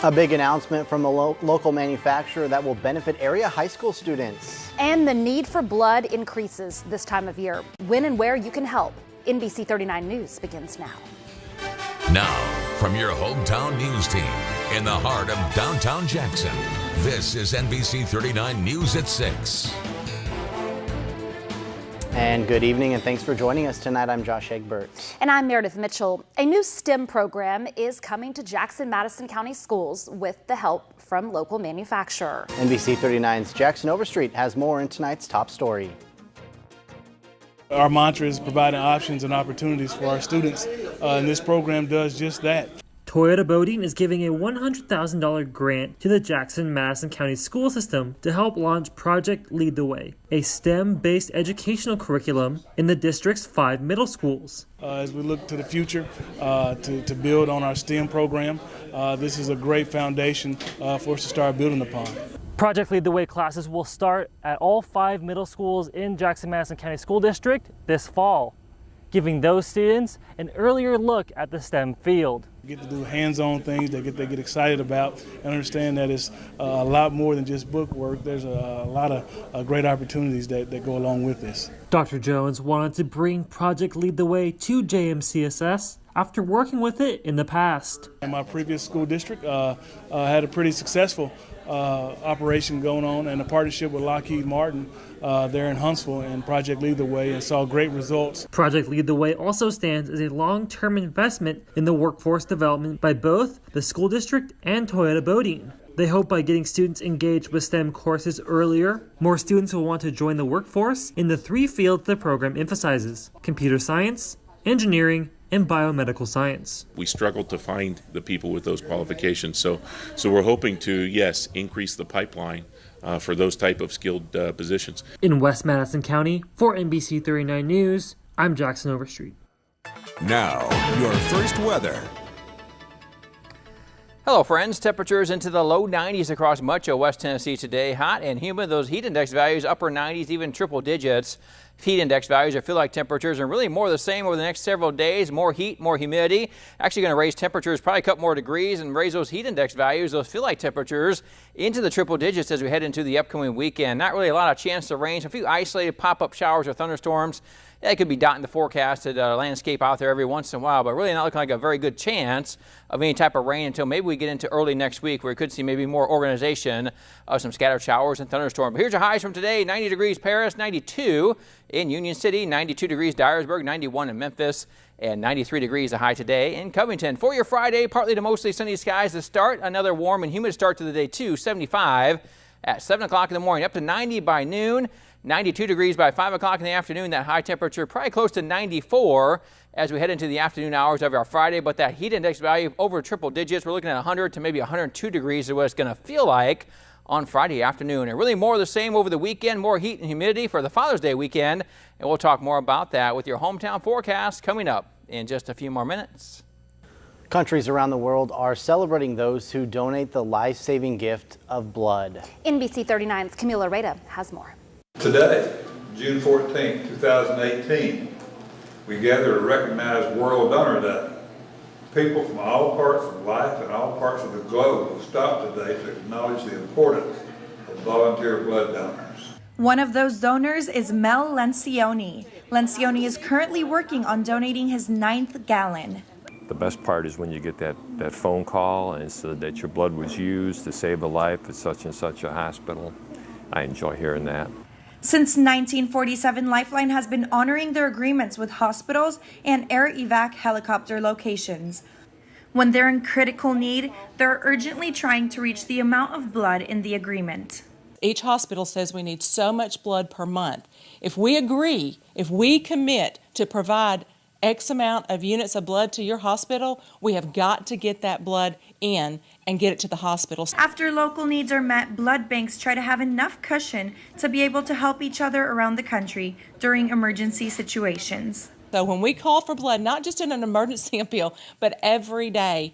A big announcement from a local manufacturer that will benefit area high school students. And the need for blood increases this time of year. When and where you can help. NBC 39 News begins now. Now, from your hometown news team in the heart of downtown Jackson, this is NBC 39 News at 6. And good evening, and thanks for joining us tonight. I'm Josh Egbert. And I'm Meredith Mitchell. A new STEM program is coming to Jackson-Madison County Schools with the help from local manufacturer. NBC 39's Jackson Overstreet has more in tonight's top story. Our mantra is providing options and opportunities for our students, and this program does just that. Toyota Boating is giving a $100,000 grant to the Jackson-Madison County school system to help launch Project Lead the Way, a STEM-based educational curriculum in the district's 5 middle schools. As we look to the future to build on our STEM program, this is a great foundation for us to start building upon. Project Lead the Way classes will start at all 5 middle schools in Jackson-Madison County School District this fall, giving those students an earlier look at the STEM field. Get to do hands-on things they get excited about and understand that it's a lot more than just book work. There's a lot of great opportunities that go along with this. Dr. Jones wanted to bring Project Lead the Way to JMCSS after working with it in the past. In my previous school district, had a pretty successful operation going on and a partnership with Lockheed Martin there in Huntsville and Project Lead the Way, and saw great results. Project Lead the Way also stands as a long-term investment in the workforce development by both the school district and Toyota Boating. They hope by getting students engaged with STEM courses earlier, more students will want to join the workforce in the 3 fields the program emphasizes: computer science, engineering, and biomedical science. We struggled to find the people with those qualifications, so we're hoping to, yes, increase the pipeline for those type of skilled positions. In West Madison County, for NBC 39 News, I'm Jackson Overstreet. Now, your first weather. Hello friends, temperatures into the low 90s across much of West Tennessee today. Hot and humid, those heat index values upper 90s, even triple digits. Heat index values are feel-like temperatures and really more of the same over the next several days. More heat, more humidity. Actually going to raise temperatures probably a couple more degrees and raise those heat index values, those feel-like temperatures into the triple digits as we head into the upcoming weekend. Not really a lot of chance of rain. A few isolated pop-up showers or thunderstorms. That could be dotting the forecasted landscape out there every once in a while, but really not looking like a very good chance of any type of rain until maybe we get into early next week, where we could see maybe more organization of some scattered showers and thunderstorms. But here's your highs from today: 90 degrees Paris, 92 in Union City, 92 degrees Dyersburg, 91 in Memphis, and 93 degrees a high today in Covington. For your Friday, partly to mostly sunny skies to start. Another warm and humid start to the day too. 75 at 7 o'clock in the morning, up to 90 by noon. 92 degrees by 5 o'clock in the afternoon. That high temperature probably close to 94 as we head into the afternoon hours of our Friday. But that heat index value over triple digits. We're looking at 100 to maybe 102 degrees is what it's going to feel like on Friday afternoon. And really more of the same over the weekend. More heat and humidity for the Father's Day weekend. And we'll talk more about that with your hometown forecast coming up in just a few more minutes. Countries around the world are celebrating those who donate the life-saving gift of blood. NBC 39's Camila Reda has more. Today, June 14, 2018, we gather to recognize World Donor Day. People from all parts of life and all parts of the globe will stop today to acknowledge the importance of volunteer blood donors. One of those donors is Mel Lencioni. Lencioni is currently working on donating his 9th gallon. The best part is when you get that phone call and so that your blood was used to save a life at such and such a hospital. I enjoy hearing that. Since 1947, Lifeline has been honoring their agreements with hospitals and air evac helicopter locations. When they're in critical need, they're urgently trying to reach the amount of blood in the agreement. Each hospital says we need so much blood per month. If we agree, if we commit to provide X amount of units of blood to your hospital, we have got to get that blood in and get it to the hospitals. After local needs are met, blood banks try to have enough cushion to be able to help each other around the country during emergency situations. So when we call for blood, not just in an emergency appeal, but every day,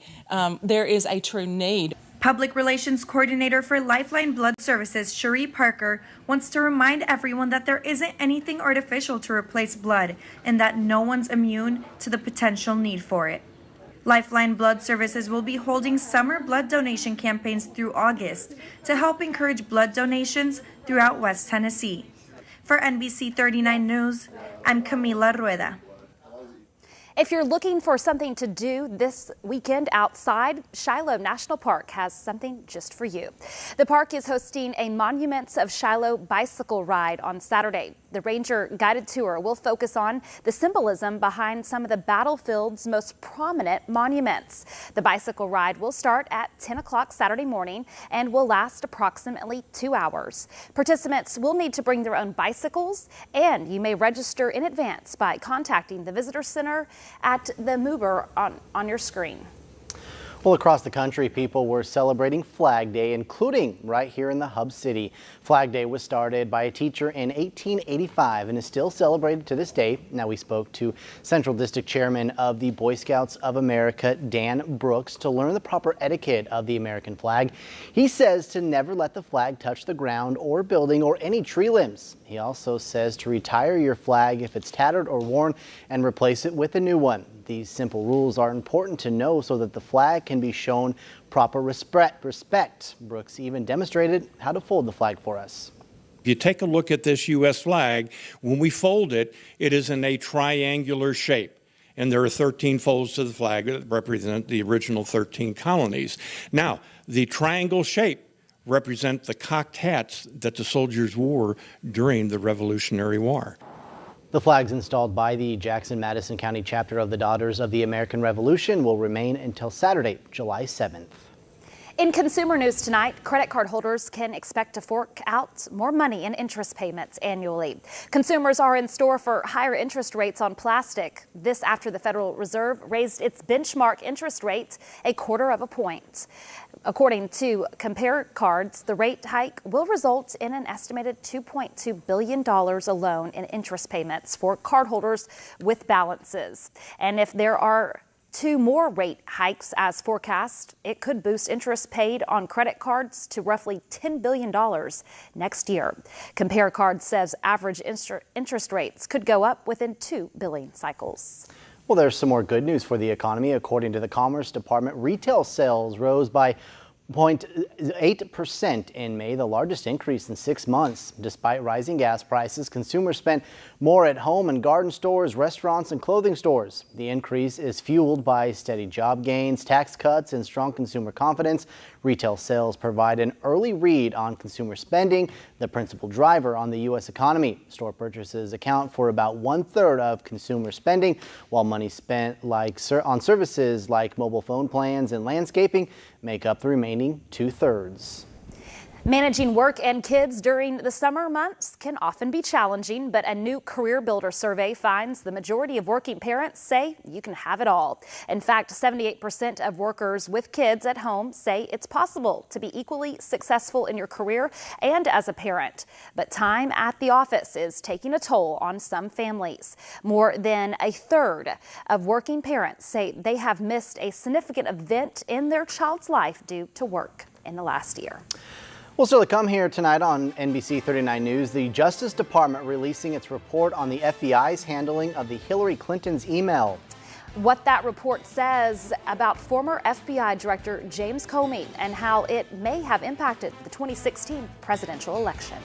there is a true need. Public Relations Coordinator for Lifeline Blood Services, Cherie Parker, wants to remind everyone that there isn't anything artificial to replace blood and that no one's immune to the potential need for it. Lifeline Blood Services will be holding summer blood donation campaigns through August to help encourage blood donations throughout West Tennessee. For NBC 39 News, I'm Camila Rueda. If you're looking for something to do this weekend outside, Shiloh National Park has something just for you. The park is hosting a Monuments of Shiloh bicycle ride on Saturday. The Ranger guided tour will focus on the symbolism behind some of the battlefield's most prominent monuments. The bicycle ride will start at 10 o'clock Saturday morning and will last approximately 2 hours. Participants will need to bring their own bicycles, and you may register in advance by contacting the Visitor Center at the mover on your screen. Well, across the country, people were celebrating Flag Day, including right here in the Hub City. Flag Day was started by a teacher in 1885 and is still celebrated to this day. Now, we spoke to Central District Chairman of the Boy Scouts of America, Dan Brooks, to learn the proper etiquette of the American flag. He says to never let the flag touch the ground or building or any tree limbs. He also says to retire your flag if it's tattered or worn and replace it with a new one. These simple rules are important to know so that the flag can be shown proper respect. Brooks even demonstrated how to fold the flag for us. If you take a look at this U.S. flag, when we fold it, it is in a triangular shape. And there are 13 folds to the flag that represent the original 13 colonies. Now, the triangle shape represent the cocked hats that the soldiers wore during the Revolutionary War. The flags installed by the Jackson-Madison County chapter of the Daughters of the American Revolution will remain until Saturday, July 7th. In consumer news tonight, credit card holders can expect to fork out more money in interest payments annually. Consumers are in store for higher interest rates on plastic. This after the Federal Reserve raised its benchmark interest rate 1/4 point. According to Compare Cards, the rate hike will result in an estimated $2.2 billion alone in interest payments for cardholders with balances. And if there are 2 more rate hikes as forecast, it could boost interest paid on credit cards to roughly $10 billion next year. Compare Cards says average interest rates could go up within 2 billing cycles. Well, there's some more good news for the economy. According to the Commerce Department, retail sales rose by 0.8% in May, the largest increase in 6 months. Despite rising gas prices, consumers spent more at home and garden stores, restaurants, and clothing stores. The increase is fueled by steady job gains, tax cuts, and strong consumer confidence. Retail sales provide an early read on consumer spending, the principal driver on the U.S. economy. Store purchases account for about 1/3 of consumer spending, while money spent on services like mobile phone plans and landscaping make up the remaining 2/3. Managing work and kids during the summer months can often be challenging, but a new Career Builder survey finds the majority of working parents say you can have it all. In fact, 78% of workers with kids at home say it's possible to be equally successful in your career and as a parent. But time at the office is taking a toll on some families. More than 1/3 of working parents say they have missed a significant event in their child's life due to work in the last year. Well, still to come here tonight on NBC 39 News, the Justice Department releasing its report on the FBI's handling of the Hillary Clinton's email. What that report says about former FBI Director James Comey and how it may have impacted the 2016 presidential election.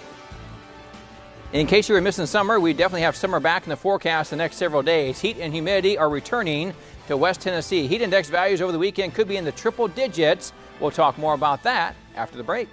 In case you were missing summer, we definitely have summer back in the forecast the next several days. Heat and humidity are returning to West Tennessee. Heat index values over the weekend could be in the triple digits. We'll talk more about that after the break.